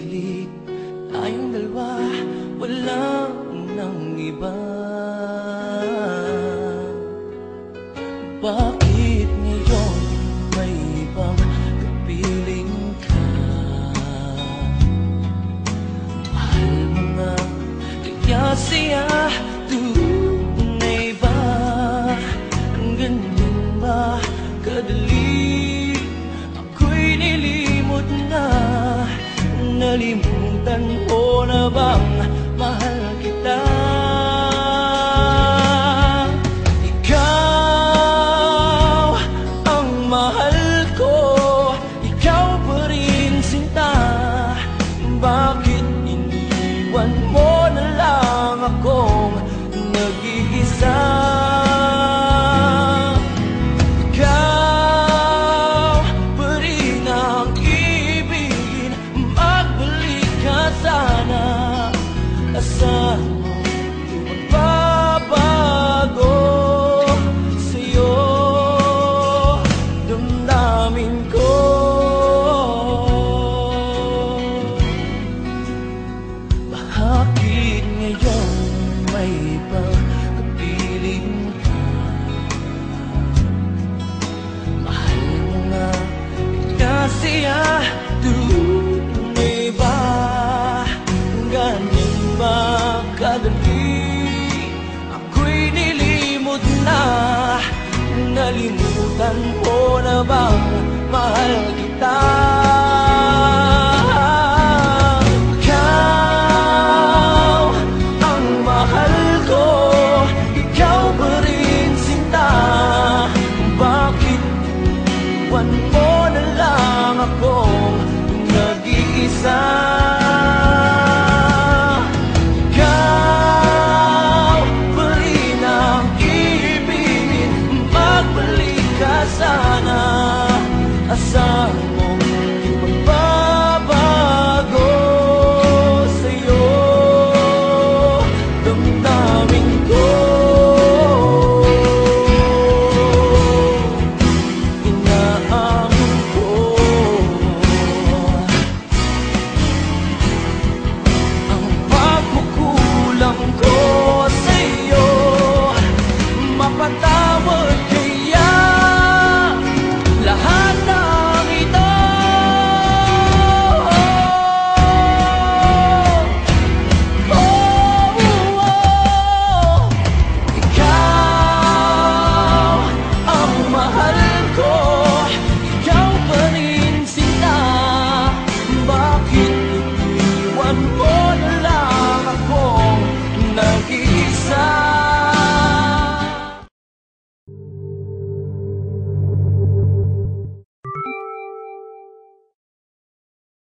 saglit, tayong dalawa, walang nang iba. Bakit ngayon may ibang kapiling ka? Mahal mo nga, kaya siya tunay ba? Ang ganyan ba kadali? Ako'y nilimot na. Nalimutan mo na bang mahal kita? Ikaw ang mahal ko, ikaw pa rin sinta. Bakit iniwan mo na lang akong nag-iisa? Asahan mo di magbabago sa'yo damdamin ko. Bakit ngayon may ibang kapiling ka? Mahal mo nga kasi tunay ba? Ganyan ba kadali? Ako'y nilimot na. Nalimutan mo na ba